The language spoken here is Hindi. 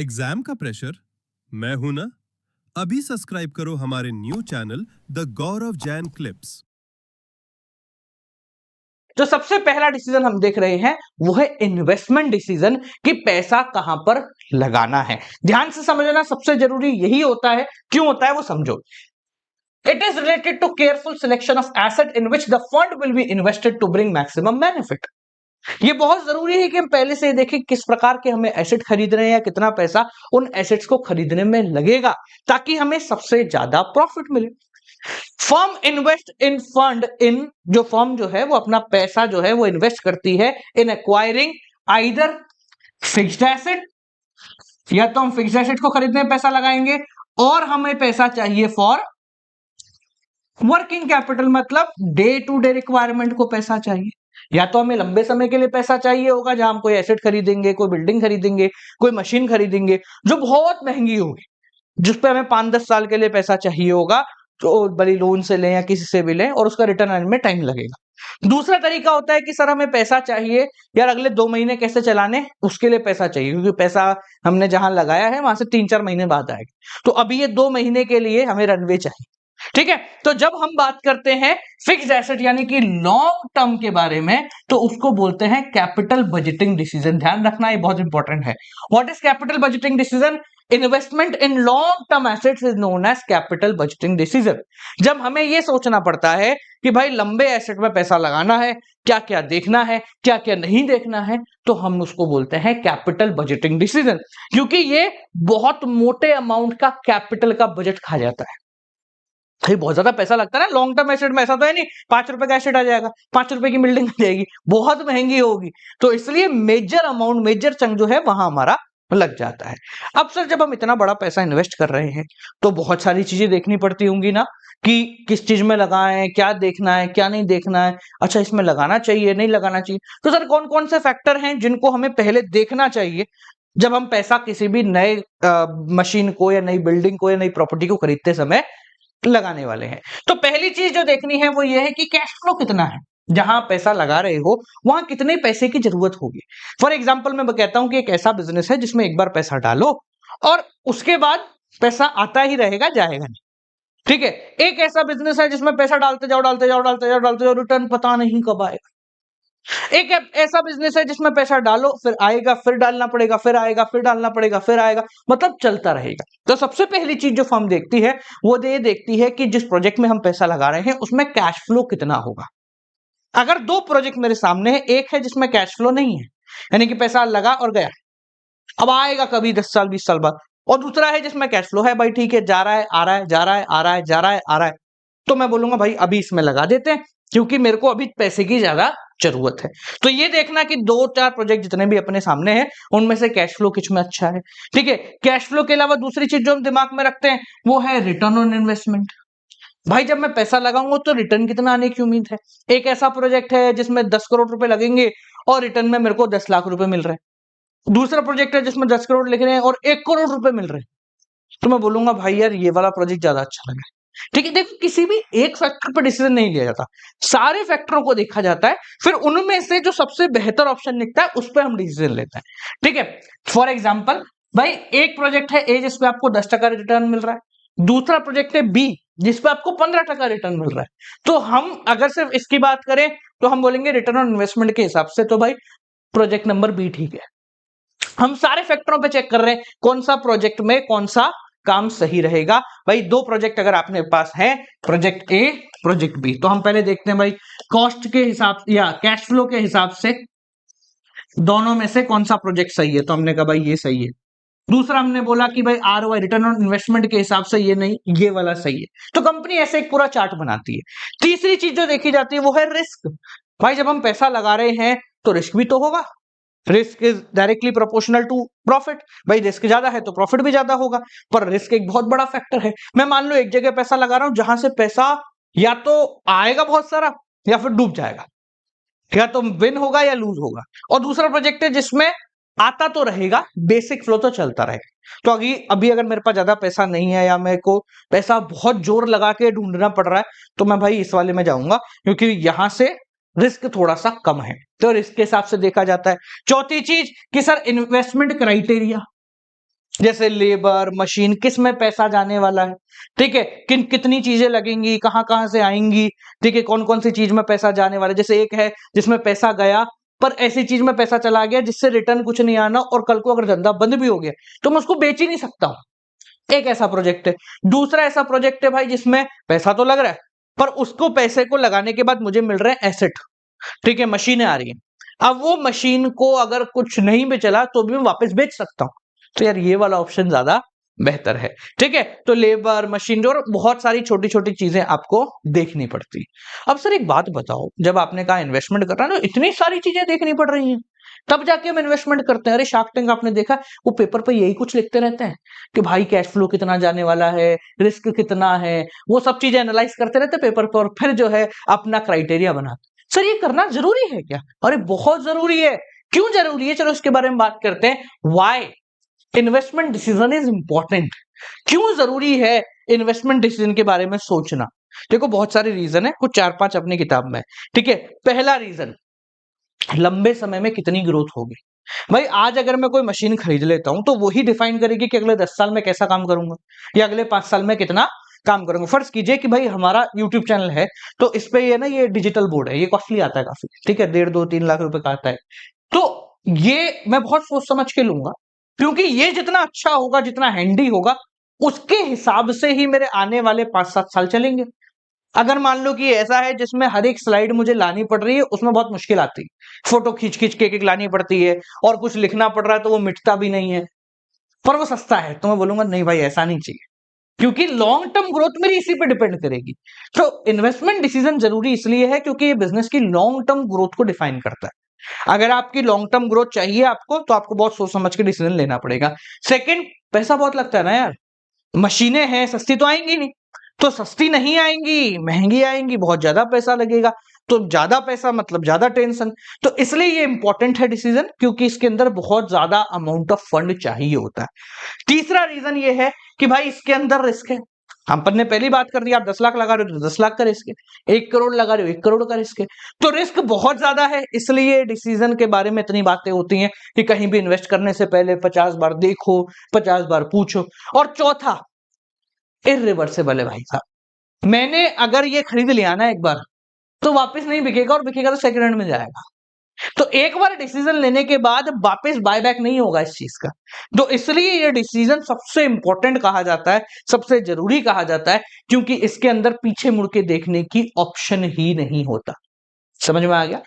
एग्जाम का प्रेशर? मैं हूं ना। अभी सब्सक्राइब करो हमारे new channel the Gaurav Jain clips. जो सबसे पहला डिसीजन हम देख रहे हैं वो है इन्वेस्टमेंट डिसीजन कि पैसा कहां पर लगाना है। ध्यान से समझना, सबसे जरूरी यही होता है। क्यों होता है वो समझो। It is related to careful selection of asset in which the fund will be invested to bring maximum benefit. ये बहुत जरूरी है कि हम पहले से देखें किस प्रकार के हमें एसेट खरीद रहे हैं या कितना पैसा उन एसेट्स को खरीदने में लगेगा ताकि हमें सबसे ज्यादा प्रॉफिट मिले। Firm invest in fund in जो फर्म जो है वो अपना पैसा जो है वो इन्वेस्ट करती है इन एक्वायरिंग आइदर फिक्स्ड एसेट, या तो हम फिक्स्ड एसेट को खरीदने में पैसा लगाएंगे, और हमें पैसा चाहिए फॉर वर्किंग कैपिटल, मतलब डे टू डे रिक्वायरमेंट को पैसा चाहिए। या तो हमें लंबे समय के लिए पैसा चाहिए होगा जहां हम कोई एसेट खरीदेंगे, कोई बिल्डिंग खरीदेंगे, कोई मशीन खरीदेंगे जो बहुत महंगी होगी, जिस पे हमें 5-10 साल के लिए पैसा चाहिए होगा, तो बड़ी लोन से लें या किसी से भी लें और उसका रिटर्न आने में टाइम लगेगा। दूसरा तरीका होता है कि सर हमें पैसा चाहिए यार अगले 2 महीने कैसे चलाने, उसके लिए पैसा चाहिए, क्योंकि पैसा हमने जहां लगाया है वहां से 3-4 महीने बाद आएगा, तो अभी ये 2 महीने के लिए हमें रनवे चाहिए। ठीक है, तो जब हम बात करते हैं फिक्स्ड एसेट यानी कि लॉन्ग टर्म के बारे में, तो उसको बोलते हैं कैपिटल बजटिंग डिसीजन। ध्यान रखना, ये बहुत इंपॉर्टेंट है। What is capital budgeting decision? Investment in long term assets is known as capital budgeting decision. जब हमें यह सोचना पड़ता है कि भाई लंबे एसेट में पैसा लगाना है, क्या क्या देखना है, क्या क्या नहीं देखना है, तो हम उसको बोलते हैं कैपिटल बजटिंग डिसीजन, क्योंकि ये बहुत मोटे अमाउंट का कैपिटल का बजट खा जाता है। भाई बहुत ज्यादा पैसा लगता है ना लॉन्ग टर्म एसेट में, ऐसा तो है नहीं 5 रुपए का एसेट आ जाएगा, 5 रुपए की बिल्डिंग आ जाएगी, बहुत महंगी होगी, तो इसलिए मेजर अमाउंट, मेजर चंक जो है वहां हमारा लग जाता है। अब सर जब हम इतना बड़ा पैसा इन्वेस्ट कर रहे हैं तो बहुत सारी चीजें देखनी पड़ती होंगी ना, कि किस चीज में लगाएं, क्या देखना है, क्या नहीं देखना है, अच्छा इसमें लगाना चाहिए नहीं लगाना चाहिए। तो सर कौन कौन से फैक्टर हैं जिनको हमें पहले देखना चाहिए जब हम पैसा किसी भी नए मशीन को या नई बिल्डिंग को या नई प्रॉपर्टी को खरीदते समय लगाने वाले हैं? तो पहली चीज जो देखनी है वो ये है कि कैश फ्लो कितना है, जहां पैसा लगा रहे हो वहां कितने पैसे की जरूरत होगी। फॉर एग्जाम्पल मैं कहता हूं कि एक ऐसा बिजनेस है जिसमें एक बार पैसा डालो और उसके बाद पैसा आता ही रहेगा, जाएगा नहीं। ठीक है, एक ऐसा बिजनेस है जिसमें पैसा डालते जाओ डालते जाओ डालते जाओ डालते जाओ, रिटर्न पता नहीं कब आएगा। एक ऐसा बिजनेस है जिसमें पैसा डालो फिर आएगा, फिर डालना पड़ेगा, फिर आएगा, फिर डालना पड़ेगा, फिर आएगा, मतलब चलता रहेगा। तो सबसे पहली चीज जो फर्म देखती है वो ये देखती है कि जिस प्रोजेक्ट में हम पैसा लगा रहे हैं उसमें कैश फ्लो कितना होगा। अगर 2 प्रोजेक्ट मेरे सामने है, एक है जिसमें कैश फ्लो नहीं है, यानी कि पैसा लगा और गया, अब आएगा कभी 10 साल 20 साल बाद, और दूसरा है जिसमें कैश फ्लो है, भाई ठीक है जा रहा है आ रहा है जा रहा है आ रहा है जा रहा है आ रहा है, तो मैं बोलूंगा भाई अभी इसमें लगा देते हैं क्योंकि मेरे को अभी पैसे की ज्यादा जरूरत है। तो ये देखना कि 2-4 प्रोजेक्ट जितने भी अपने सामने हैं उनमें से कैश फ्लो किस में अच्छा है। ठीक है, कैश फ्लो के अलावा दूसरी चीज जो हम दिमाग में रखते हैं वो है रिटर्न ऑन इन्वेस्टमेंट। भाई जब मैं पैसा लगाऊंगा तो रिटर्न कितना आने की उम्मीद है। एक ऐसा प्रोजेक्ट है जिसमें 10 करोड़ रुपए लगेंगे और रिटर्न में मेरे को 10 लाख रुपए मिल रहे हैं, दूसरा प्रोजेक्ट है जिसमें 10 करोड़ लिख रहे हैं और 1 करोड़ रुपए मिल रहे हैं, तो मैं बोलूंगा भाई यार ये वाला प्रोजेक्ट ज्यादा अच्छा लगा है। ठीक है, देखो किसी भी एक फैक्टर पर डिसीजन नहीं लिया जाता, सारे फैक्टरों को देखा जाता है, फिर उनमें से जो सबसे बेहतर ऑप्शन निकलता है उस पर हम डिसीजन लेते हैं। ठीक है, फॉर एग्जाम्पल भाई एक प्रोजेक्ट है ए जिसपे आपको 10% रिटर्न मिल रहा है, दूसरा प्रोजेक्ट है बी जिसपे आपको 15% रिटर्न मिल रहा है, तो हम अगर सिर्फ इसकी बात करें तो हम बोलेंगे रिटर्न ऑन इन्वेस्टमेंट के हिसाब से तो भाई प्रोजेक्ट नंबर बी ठीक है। हम सारे फैक्टरों पे चेक कर रहे हैं कौन सा प्रोजेक्ट में कौन सा काम सही रहेगा। भाई 2 प्रोजेक्ट अगर आपने पास है, प्रोजेक्ट ए प्रोजेक्ट बी, तो हम पहले देखते हैं भाई कॉस्ट के हिसाब या कैश फ्लो के हिसाब से दोनों में से कौन सा प्रोजेक्ट सही है, तो हमने कहा भाई ये सही है। दूसरा हमने बोला कि भाई आरओआई रिटर्न ऑन इन्वेस्टमेंट के हिसाब से ये नहीं, ये वाला सही है, तो कंपनी ऐसे एक पूरा चार्ट बनाती है। तीसरी चीज जो देखी जाती है वो है रिस्क। भाई जब हम पैसा लगा रहे हैं तो रिस्क भी तो होगा, risk is directly proportional to profit. भाई रिस्क ज्यादा है तो प्रॉफिट भी ज्यादा होगा, पर रिस्क एक बहुत बड़ा फैक्टर है। मैं मान लो एक जगह पैसा लगा रहा हूं जहां से पैसा या तो आएगा बहुत सारा या फिर डूब जाएगा, या तो विन होगा या लूज होगा, और दूसरा प्रोजेक्ट है जिसमें आता तो रहेगा, बेसिक फ्लो तो चलता रहेगा। तो अभी अगर मेरे पास ज्यादा पैसा नहीं है या मेरे को पैसा बहुत जोर लगा के ढूंढना पड़ रहा है, तो मैं भाई इस वाले में जाऊंगा क्योंकि यहां से रिस्क थोड़ा सा कम है, तो रिस्क के हिसाब से देखा जाता है। चौथी चीज कि सर इन्वेस्टमेंट क्राइटेरिया, जैसे लेबर, मशीन, किस में पैसा जाने वाला है, ठीक है, कितनी चीजें लगेंगी, कहाँ कहाँ से आएंगी, ठीक है, कौन कौन सी चीज में पैसा जाने वाला है। जैसे एक है जिसमें पैसा गया पर ऐसी चीज में पैसा चला गया जिससे रिटर्न कुछ नहीं आना, और कल को अगर धंधा बंद भी हो गया तो मैं उसको बेच ही नहीं सकता हूं। एक ऐसा प्रोजेक्ट है। दूसरा ऐसा प्रोजेक्ट है भाई जिसमें पैसा तो लग रहा है पर उसको पैसे को लगाने के बाद मुझे मिल रहे हैं एसेट, ठीक है, मशीनें आ रही हैं। अब वो मशीन को अगर कुछ नहीं भी चला तो भी मैं वापस बेच सकता हूं। तो यार ये वाला ऑप्शन ज्यादा बेहतर है, ठीक है। तो लेबर, मशीन और बहुत सारी छोटी छोटी चीजें आपको देखनी पड़ती। अब सर एक बात बताओ, जब आपने कहा इन्वेस्टमेंट करना है तो इतनी सारी चीजें देखनी पड़ रही हैं, तब जाके हम इन्वेस्टमेंट करते हैं। अरे शार्क टैंक आपने देखा, वो पेपर पे यही कुछ लिखते रहते हैं कि भाई कैश फ्लो कितना जाने वाला है, रिस्क कितना है, वो सब चीजें एनालाइज करते रहते हैं पेपर पर, और फिर जो है अपना क्राइटेरिया बनाते। सर ये करना जरूरी है क्या? अरे बहुत जरूरी है। क्यों जरूरी है, चलो इसके बारे में बात करते हैं। Why investment decision is important, क्यों जरूरी है इन्वेस्टमेंट डिसीजन के बारे में सोचना। देखो बहुत सारे रीजन है, कुछ 4-5 अपनी किताब में, ठीक है। पहला रीजन, लंबे समय में कितनी ग्रोथ होगी। भाई आज अगर मैं कोई मशीन खरीद लेता हूं तो वही डिफाइन करेगी कि अगले 10 साल में कैसा काम करूंगा या अगले 5 साल में कितना काम करूंगा। फर्ज कीजिए कि भाई हमारा यूट्यूब चैनल है, तो इस पे ये ना, ये डिजिटल बोर्ड है, ये कॉस्टली आता है काफी, ठीक है, 1.5-2-3 लाख रुपए का आता है। तो ये मैं बहुत सोच समझ के लूंगा, क्योंकि ये जितना अच्छा होगा, जितना हैंडी होगा, उसके हिसाब से ही मेरे आने वाले 5-7 साल चलेंगे। अगर मान लो कि ऐसा है जिसमें हर एक स्लाइड मुझे लानी पड़ रही है, उसमें बहुत मुश्किल आती है, फोटो खींच खींच के एक लानी पड़ती है, और कुछ लिखना पड़ रहा है तो वो मिटता भी नहीं है, पर वो सस्ता है, तो मैं बोलूंगा नहीं भाई ऐसा नहीं चाहिए, क्योंकि लॉन्ग टर्म ग्रोथ मेरी इसी पे डिपेंड करेगी। तो इन्वेस्टमेंट डिसीजन जरूरी इसलिए है क्योंकि ये बिजनेस की लॉन्ग टर्म ग्रोथ को डिफाइन करता है। अगर आपकी लॉन्ग टर्म ग्रोथ चाहिए आपको, तो आपको बहुत सोच समझ के डिसीजन लेना पड़ेगा। सेकंड, पैसा बहुत लगता है ना यार, मशीनें हैं, सस्ती तो आएंगी नहीं, तो सस्ती नहीं आएंगी, महंगी आएंगी, बहुत ज्यादा पैसा लगेगा, तो ज्यादा पैसा मतलब ज्यादा टेंशन। तो इसलिए ये इंपॉर्टेंट है डिसीजन, क्योंकि इसके अंदर बहुत ज्यादा अमाउंट ऑफ फंड चाहिए होता है। तीसरा रीजन ये है कि भाई इसके अंदर रिस्क है। हम ने पहली बात कर दी, आप 10 लाख लगा रहे हो तो 10 लाख का रिस्क है, 1 करोड़ लगा रहे हो 1 करोड़ का रिस्क है, तो रिस्क बहुत ज्यादा है। इसलिए डिसीजन के बारे में इतनी बातें होती हैं कि कहीं भी इन्वेस्ट करने से पहले 50 बार देखो, 50 बार पूछो। और चौथा, इरिवर्सिबल है भाई साहब। मैंने अगर ये खरीद लिया ना एक बार, तो वापस नहीं बिकेगा, और बिकेगा तो सेकंड हैंड में जाएगा। तो एक बार डिसीजन लेने के बाद वापस बायबैक नहीं होगा इस चीज का। तो इसलिए ये डिसीजन सबसे इंपॉर्टेंट कहा जाता है, सबसे जरूरी कहा जाता है, क्योंकि इसके अंदर पीछे मुड़ के देखने की ऑप्शन ही नहीं होता। समझ में आ गया?